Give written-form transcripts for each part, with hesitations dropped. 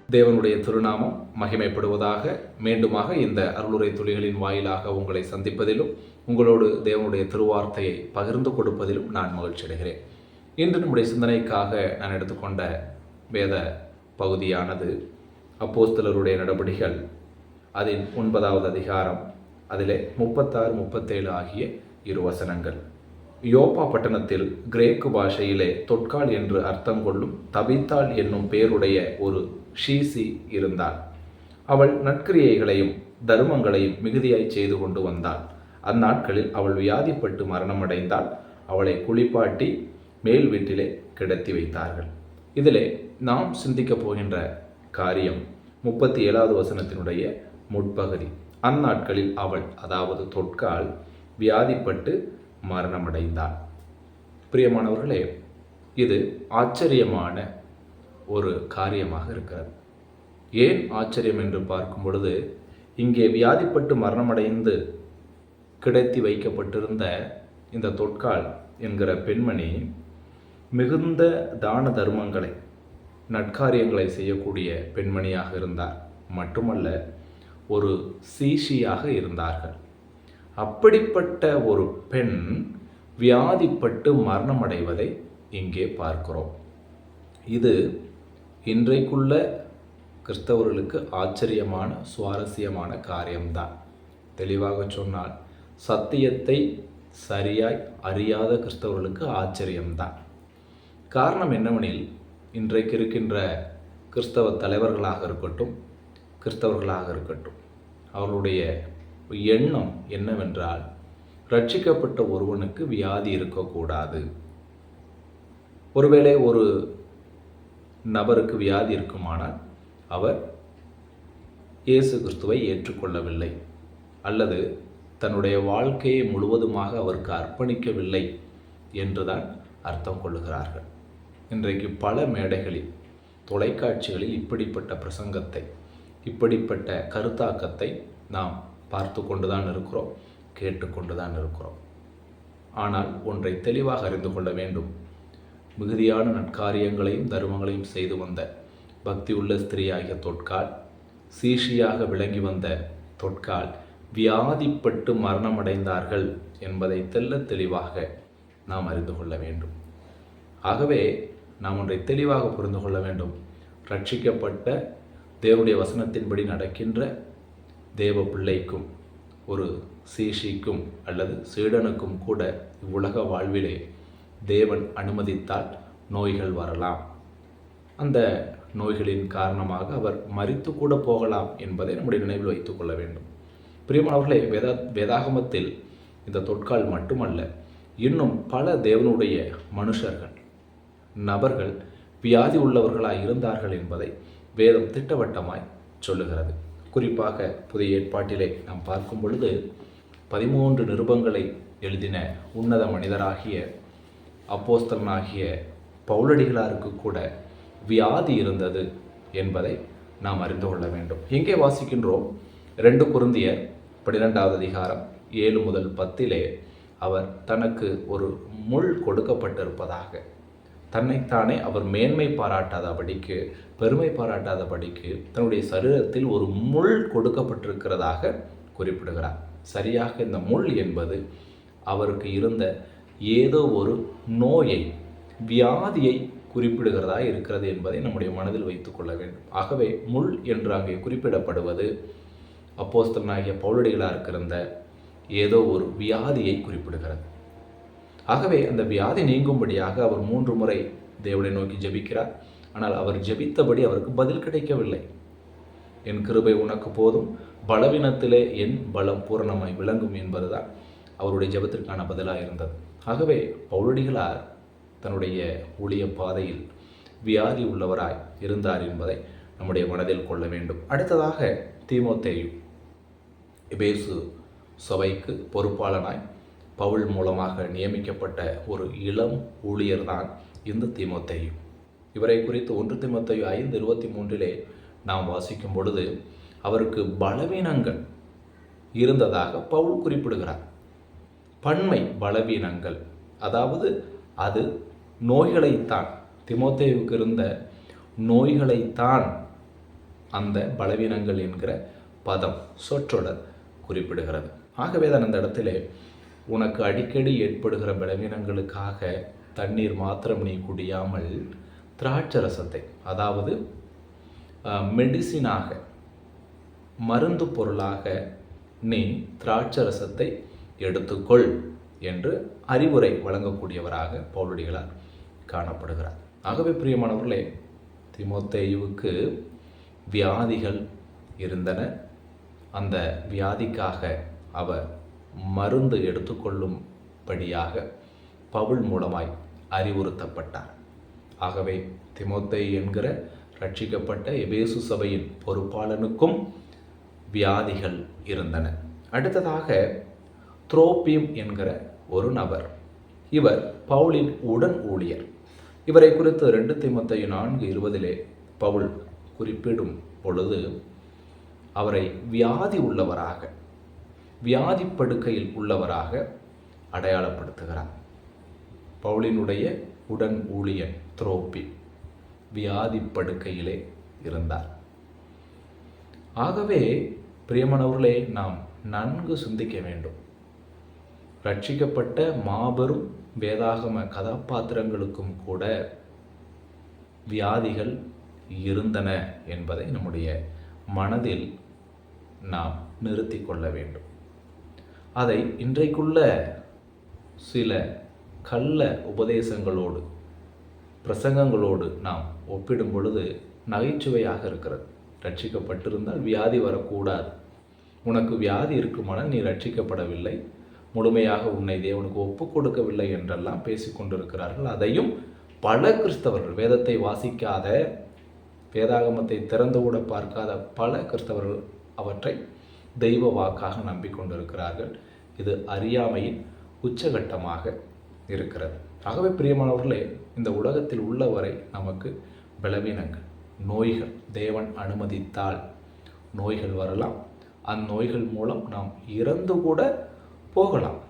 தேவனுடைய திருநாமம் மகிமைப்படுவதாக. மீண்டுமாக இந்த அருளுரை துளிகளின் வாயிலாக உங்களை சந்திப்பதிலும் உங்களோடு தேவனுடைய திருவார்த்தையை பகிர்ந்து கொடுப்பதிலும் நான் மகிழ்ச்சி அடைகிறேன். இன்று நம்முடைய சிந்தனைக்காக நான் எடுத்துக்கொண்ட வேத பகுதியானது அப்போஸ்தலருடைய நடபடிகள் அதில் 9வது அதிகாரம், அதிலே 36, 37 ஆகிய 2 வசனங்கள். யோப்பா பட்டணத்தில் கிரேக்கு பாஷையிலே தொட்காள் என்று அர்த்தம் கொள்ளும் தபித்தாள் என்னும் பேருடைய ஒரு ஷீசி இருந்தாள். அவள் நற்கிரியைகளையும் தருமங்களையும் மிகுதியாய் செய்து கொண்டு வந்தாள். அந்நாட்களில் அவள் வியாதிப்பட்டு மரணமடைந்தாள். அவளை குளிப்பாட்டி மேல் வீட்டிலே கிடத்தி வைத்தார்கள். இதிலே நாம் சிந்திக்கப் போகின்ற காரியம் 37வது வசனத்தினுடைய முற்பகுதி. அந்நாட்களில் அவள், அதாவது தொட்காள், வியாதிப்பட்டு மரணமடைந்தாள். பிரியமானவர்களே, இது ஆச்சரியமான ஒரு காரியமாக இருக்கிறது. ஏன் ஆச்சரியம் என்று பார்க்கும் பொழுது, இங்கே வியாதிப்பட்டு மரணமடைந்து கிடத்தி வைக்கப்பட்டிருந்த இந்த தொட்காள் என்கிற பெண்மணி மிகுந்த தான தர்மங்களை, நற்காரியங்களை செய்யக்கூடிய பெண்மணியாக இருந்தார். மட்டுமல்ல, ஒரு சீஷியாக இருந்தார்கள். அப்படிப்பட்ட ஒரு பெண் வியாதிப்பட்டு மரணமடைவதை இங்கே பார்க்கிறோம். இது இன்றைக்குள்ள கிறிஸ்தவர்களுக்கு ஆச்சரியமான, சுவாரஸ்யமான காரியம்தான். தெளிவாக சொன்னால், சத்தியத்தை சரியாய் அறியாத கிறிஸ்தவர்களுக்கு ஆச்சரியம்தான். காரணம் என்னவெனில், இன்றைக்கு இருக்கின்ற கிறிஸ்தவ தலைவர்களாக இருக்கட்டும், கிறிஸ்தவர்களாக இருக்கட்டும், அவர்களுடைய எண்ணம் என்னவென்றால், ரட்சிக்கப்பட்ட ஒருவனுக்கு வியாதி இருக்கக்கூடாது. ஒருவேளை ஒரு நபருக்கு வியாதி இருக்குமானால் அவர் இயேசு கிறிஸ்துவை ஏற்றுக்கொள்ளவில்லை, அல்லது தன்னுடைய வாழ்க்கையை முழுவதுமாக அவருக்கு அர்ப்பணிக்கவில்லை என்றுதான் அர்த்தம் கொள்ளுகிறார்கள். இன்றைக்கு பல மேடைகளில், தொலைக்காட்சிகளில் இப்படிப்பட்ட பிரசங்கத்தை, இப்படிப்பட்ட கருத்தாக்கத்தை நாம் பார்த்து கொண்டுதான் இருக்கிறோம், கேட்டுக்கொண்டுதான் இருக்கிறோம். ஆனால் ஒன்றை தெளிவாக அறிந்து கொள்ள வேண்டும். மிகுதியான நற்காரியங்களையும் தர்மங்களையும் செய்து வந்த பக்தியுள்ள ஸ்திரீயாகிய தொட்காள், சீஷியாக விளங்கி வந்த தொட்காள் வியாதிப்பட்டு மரணமடைந்தார்கள் என்பதை தெளிவாக நாம் அறிந்து கொள்ள வேண்டும். ஆகவே நாம் ஒன்றை தெளிவாக புரிந்து கொள்ள வேண்டும். ரட்சிக்கப்பட்ட தேவனுடைய வசனத்தின்படி நடக்கின்ற தேவ பிள்ளைக்கும், ஒரு சீஷிக்கும் அல்லது சீடனுக்கும் கூட இவ்வுலக வாழ்விலே தேவன் அனுமதித்தால் நோய்கள் வரலாம். அந்த நோய்களின் காரணமாக அவர் மரித்து கூட போகலாம் என்பதை நம்முடைய நினைவில் வைத்துக் கொள்ள வேண்டும். பிரியமானவர்களே, வேதாகமத்தில் இந்த தொட்காள் மட்டுமல்ல, இன்னும் பல தேவனுடைய மனுஷர்கள், நபர்கள் வியாதி உள்ளவர்களாய் இருந்தார்கள் என்பதை வேதம் திட்டவட்டமாய் சொல்லுகிறது. குறிப்பாக புதிய ஏற்பாட்டிலே நாம் பார்க்கும் பொழுது 13 நிருபங்களை எழுதின உன்னத மனிதராகிய அப்போஸ்தலனாகிய பவுலடிகளாருக்கு கூட வியாதி இருந்தது என்பதை நாம் அறிந்து கொள்ள வேண்டும். எங்கே வாசிக்கின்றோம்? 2 கொரிந்தியர் 12வது அதிகாரம் 7 முதல் 10 அவர் தனக்கு ஒரு முள் கொடுக்கப்பட்டிருப்பதாக, தன்னைத்தானே அவர் மேன்மை பாராட்டாதபடிக்கு, பெருமை பாராட்டாதபடிக்கு தன்னுடைய சரீரத்தில் ஒரு முள் கொடுக்கப்பட்டிருக்கிறதாக குறிப்பிடுகிறார். சரியாக இந்த முள் என்பது அவருக்கு இருந்த ஏதோ ஒரு நோயை, வியாதியை குறிப்பிடுகிறதா இருக்கிறது என்பதை நம்முடைய மனதில் வைத்துக் கொள்ள வேண்டும். ஆகவே முள் என்று அங்கே குறிப்பிடப்படுவது அப்போஸ்தலனாகிய பவுலடிகளாருக்கு இருந்த ஏதோ ஒரு வியாதியை குறிப்பிடுகிறது. ஆகவே அந்த வியாதி நீங்கும்படியாக அவர் 3 முறை தேவனை நோக்கி ஜெபிக்கிறார். ஆனால் அவர் ஜெபித்தபடி அவருக்கு பதில் கிடைக்கவில்லை. என் கிருபை உனக்கு போதும், பலவீனத்திலே என் பலம் பூரணமாய் விளங்கும் என்பதுதான் அவருடைய ஜெபத்திற்கான பதிலாக இருந்தது. ஆகவே பவுலடிகளார் தன்னுடைய ஊழிய பாதையில் வியாதி உள்ளவராய் இருந்தார் என்பதை நம்முடைய மனதில் கொள்ள வேண்டும். அடுத்ததாக தீமோத்தேயு, எபேசு சபைக்கு பொறுப்பாளனாய் பவுல் மூலமாக நியமிக்கப்பட்ட ஒரு இளம் ஊழியர்தான் இந்த தீமோத்தேயு. இவரை குறித்து 1 தீமோத்தேயு 5:23 நாம் வாசிக்கும் பொழுது அவருக்கு பலவீனங்கள் இருந்ததாக பவுல் குறிப்பிடுகிறார். பன்மை பலவீனங்கள், அதாவது அது நோய்களைத்தான், தீமோத்தேயுவுக்கு இருந்த நோய்களைத்தான் அந்த பலவீனங்கள் என்கிற பதம் சொற்றொடர் குறிப்பிடுகிறது. ஆகவே தான் அந்த இடத்திலே உனக்கு அடிக்கடி ஏற்படுகிற பலவீனங்களுக்காக தண்ணீர் மாத்திரம் நீ குடியாமல் திராட்சரசத்தை, அதாவது மெடிசினாக, மருந்து பொருளாக நீ திராட்சரசத்தை எடுத்துக்கொள் என்று அறிவுரை வழங்கக்கூடியவராக பவுலடிகளார் காணப்படுகிறார். ஆகவே பிரியமானவர்களே, தீமோத்தேயுவுக்கு வியாதிகள் இருந்தன. அந்த வியாதிக்காக அவர் மருந்து எடுத்துக்கொள்ளும்படியாக பவுல் மூலமாய் அறிவுறுத்தப்பட்டார். ஆகவே தீமோத்தேயு என்கிற ரட்சிக்கப்பட்ட எபேசு சபையின் பொறுப்பாளனுக்கும் வியாதிகள் இருந்தன. அடுத்ததாக துரோப்பீம் என்கிற ஒரு நபர், இவர் பவுலின் உடன் ஊழியர். இவரை குறித்து 2 தீமோத்தேயு 4:20 பவுல் குறிப்பிடும் பொழுது அவரை வியாதி உள்ளவராக, வியாதி படுக்கையில் உள்ளவராக அடையாளப்படுத்துகிறார். பவுலினுடைய உடன் ஊழியர் துரோப்பி வியாதி படுக்கையிலே இருந்தார். ஆகவே பிரியமானவர்களே, நாம் நன்கு சிந்திக்க வேண்டும். ரட்சிக்கப்பட்ட மாபெரும் வேதாகம கதாபாத்திரங்களுக்கும் கூட வியாதிகள் இருந்தன என்பதை நம்முடைய மனதில் நாம் நிறுத்தி கொள்ள வேண்டும். அதை இன்றைக்குள்ள சில கள்ள உபதேசங்களோடு, பிரசங்கங்களோடு நாம் ஒப்பிடும் பொழுது நகைச்சுவையாக இருக்கிறது. ரட்சிக்கப்பட்டிருந்தால் வியாதி வரக்கூடாது, உனக்கு வியாதி இருக்குமானால் நீ ரட்சிக்கப்படவில்லை, முழுமையாக உன்னை தேவனுக்கு ஒப்பு கொடுக்கவில்லை என்றெல்லாம் பேசிக்கொண்டிருக்கிறார்கள். அதையும் பல கிறிஸ்தவர்கள், வேதத்தை வாசிக்காத, வேதாகமத்தை திறந்து கூட பார்க்காத பல கிறிஸ்தவர்கள் அவற்றை தெய்வ வாக்காக நம்பிக்கொண்டிருக்கிறார்கள். இது அறியாமையின் உச்சகட்டமாக இருக்கிறது. ஆகவே பிரியமானவர்களே, இந்த உலகத்தில் உள்ளவரை நமக்கு பலவீனங்கள், நோய்கள், தேவன் அனுமதித்தால் நோய்கள் வரலாம். அந்நோய்கள் மூலம் நாம் இறந்து கூட போகலாம்.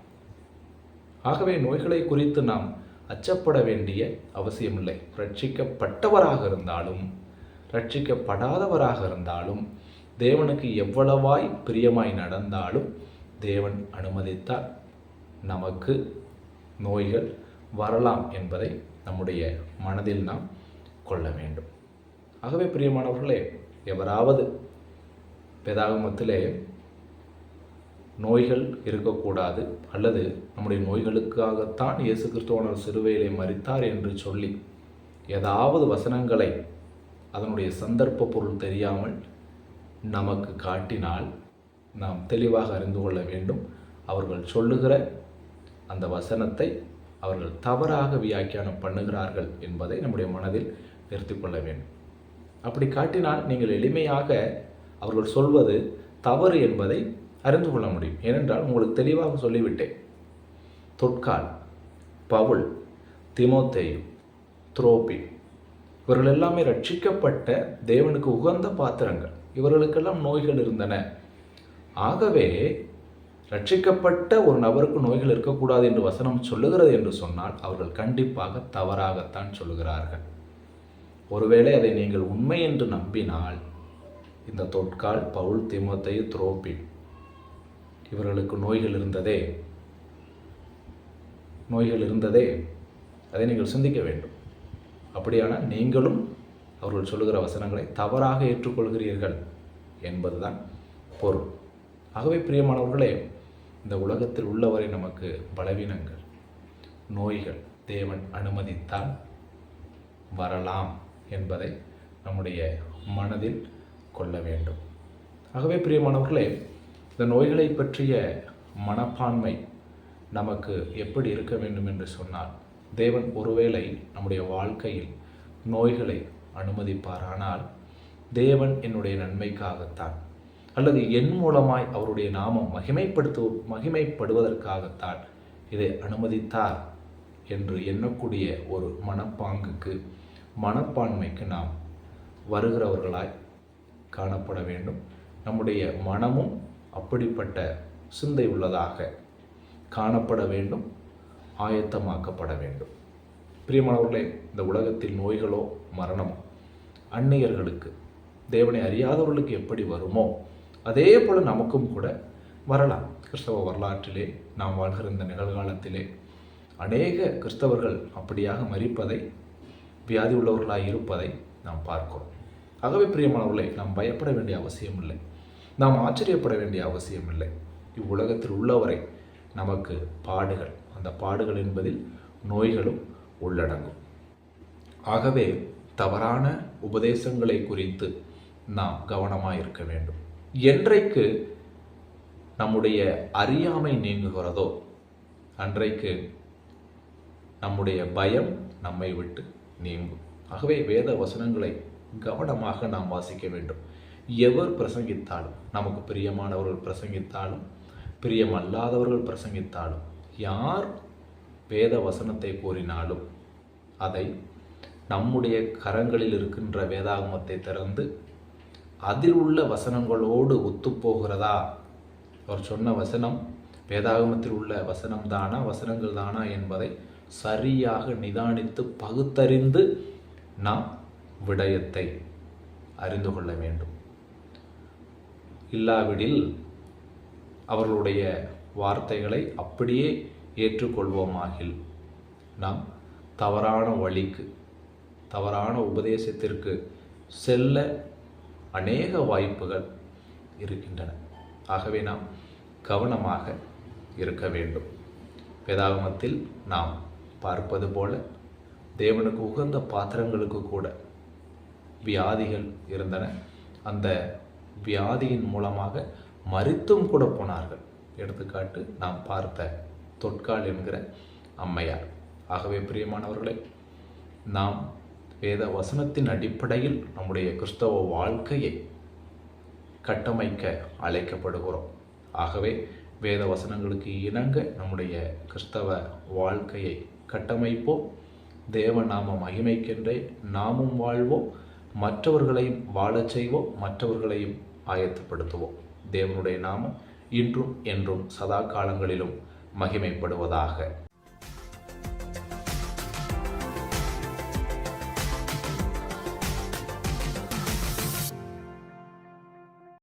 ஆகவே நோய்களை குறித்து நாம் அச்சப்பட வேண்டிய அவசியமில்லை. ரட்சிக்கப்பட்டவராக இருந்தாலும் ரட்சிக்கப்படாதவராக இருந்தாலும், தேவனுக்கு எவ்வளவாய் பிரியமாய் நடந்தாலும், தேவன் அனுமதித்தால் நமக்கு நோய்கள் வரலாம் என்பதை நம்முடைய மனதில் நாம் கொள்ள வேண்டும். ஆகவே பிரியமானவர்களே, எவராவது வேதாகமத்திலே நோய்கள் இருக்கக்கூடாது, அல்லது நம்முடைய நோய்களுக்காகத்தான் இயேசு கிறிஸ்துவானவர் சிலுவையிலே மரித்தார் என்று சொல்லி ஏதாவது வசனங்களை அதனுடைய சந்தர்ப்ப பொருள் தெரியாமல் நமக்கு காட்டினால் நாம் தெளிவாக அறிந்து கொள்ள வேண்டும். அவர்கள் சொல்லுகிற அந்த வசனத்தை அவர்கள் தவறாக வியாக்கியானம் பண்ணுகிறார்கள் என்பதை நம்முடைய மனதில் நிறுத்தி கொள்ள வேண்டும். அப்படி காட்டினால் நீங்கள் எளிமையாக அவர்கள் சொல்வது தவறு என்பதை அறிந்து கொள்ள முடியும். ஏனென்றால் உங்களுக்கு தெளிவாக சொல்லிவிட்டேன். தொட்கால், பவுல், தீமோத்தேயு, துரோப்பி இவர்கள் எல்லாமே ரட்சிக்கப்பட்ட தேவனுக்கு உகந்த பாத்திரங்கள். இவர்களுக்கெல்லாம் நோய்கள் இருந்தன. ஆகவே ரட்சிக்கப்பட்ட ஒரு நபருக்கு நோய்கள் இருக்கக்கூடாது என்று வசனம் சொல்லுகிறது என்று சொன்னால் அவர்கள் கண்டிப்பாக தவறாகத்தான் சொல்லுகிறார்கள். ஒருவேளை அதை நீங்கள் உண்மை என்று நம்பினால், இந்த தொட்கால், பவுல், தீமோத்தேயு, துரோப்பி இவர்களுக்கு நோய்கள் இருந்ததே அதை நீங்கள் சிந்திக்க வேண்டும். அப்படியானால் நீங்களும் அவர்கள் சொல்லுகிற வசனங்களை தவறாக ஏற்றுக்கொள்கிறீர்கள் என்பதுதான் பொருள். ஆகவே பிரியமானவர்களே, இந்த உலகத்தில் உள்ளவரை நமக்கு பலவீனங்கள், நோய்கள் தேவன் அனுமதித்தால் வரலாம் என்பதை நம்முடைய மனதில் கொள்ள வேண்டும். ஆகவே பிரியமானவர்களே, இந்த நோய்களை பற்றிய மனப்பான்மை நமக்கு எப்படி இருக்க வேண்டும் என்று சொன்னால், தேவன் ஒருவேளை நம்முடைய வாழ்க்கையில் நோய்களை அனுமதிப்பாரானால் தேவன் என்னுடைய நன்மைக்காகத்தான், அல்லது என் மூலமாய் அவருடைய நாமம் மகிமைப்படுவதற்காகத்தான் இதை அனுமதித்தார் என்று எண்ணக்கூடிய ஒரு மனப்பான்மைக்கு நாம் வருகிறவர்களாய் காணப்பட வேண்டும். நம்முடைய மனமும் அப்படிப்பட்ட சிந்தை உள்ளதாக காணப்பட வேண்டும், ஆயத்தமாக்கப்பட வேண்டும். பிரியமானவர்களே, இந்த உலகத்தில் நோய்களோ மரணமோ அந்நியர்களுக்கு தேவனை அறியாதவர்களுக்கு எப்படி வருமோ அதே போல் நமக்கும் கூட வரலாம். கிறிஸ்தவ வரலாற்றிலே நாம் வாழ்கிற இந்த நிகழ்காலத்திலே அநேக கிறிஸ்தவர்கள் அப்படியாக மரிப்பதை, வியாதி உள்ளவர்களாக இருப்பதை நாம் பார்க்கிறோம். ஆகவே பிரியமானவர்களே, நாம் பயப்பட வேண்டிய அவசியம் இல்லை, நாம் ஆச்சரியப்பட வேண்டிய அவசியம் இல்லை. இவ்வுலகத்தில் உள்ளவரை நமக்கு பாடுகள், அந்த பாடுகள் என்பதில் நோய்களும் உள்ளடங்கும். ஆகவே தவறான உபதேசங்களை குறித்து நாம் கவனமாக இருக்க வேண்டும். என்றைக்கு நம்முடைய அறியாமை நீங்குகிறதோ அன்றைக்கு நம்முடைய பயம் நம்மை விட்டு நீங்கும். ஆகவே வேத வசனங்களை கவனமாக நாம் வாசிக்க வேண்டும். எவர் பிரசங்கித்தாலும், நமக்கு பிரியமானவர்கள் பிரசங்கித்தாலும், பிரியமல்லாதவர்கள் பிரசங்கித்தாலும், யார் வேத வசனத்தை கூறினாலும் அதை நம்முடைய கரங்களில் இருக்கின்ற வேதாகமத்தை திறந்து அதில் உள்ள வசனங்களோடு ஒத்துப்போகிறதா, அவர் சொன்ன வசனம் வேதாகமத்தில் உள்ள வசனங்கள் தானா என்பதை சரியாக நிதானித்து பகுத்தறிந்து நாம் விடயத்தை அறிந்து கொள்ள வேண்டும். இல்லாவிடில் அவர்களுடைய வார்த்தைகளை அப்படியே ஏற்றுக்கொள்வோமாகில் நாம் தவறான வழிக்கு, தவறான உபதேசத்திற்கு செல்ல அநேக வாய்ப்புகள் இருக்கின்றன. ஆகவே நாம் கவனமாக இருக்க வேண்டும். வேதாகமத்தில் நாம் பார்ப்பது போல தேவனுக்கு உகந்த பாத்திரங்களுக்கு கூட வியாதிகள் இருந்தன. அந்த வியாதியின் மூலமாக மரித்தும் கூட போனார்கள். எடுத்துக்காட்டு நாம் பார்த்த தொட்கால் என்கிற அம்மையார். ஆகவே பிரியமானவர்களே, நாம் வேத வசனத்தின் அடிப்படையில் நம்முடைய கிறிஸ்தவ வாழ்க்கையை கட்டமைக்க அழைக்கப்படுகிறோம். ஆகவே வேத வசனங்களுக்கு இணங்க நம்முடைய கிறிஸ்தவ வாழ்க்கையை கட்டமைப்போம். தேவ நாம மகிமைக்கென்றே நாமும் வாழ்வோம், மற்றவர்களையும் வாழச் செய்வோம், மற்றவர்களையும் ஆயத்தப்படுத்துவோம். தேவனுடைய நாமம் இன்றும் என்றும் சதா காலங்களிலும் மகிமைப்படுவதாக.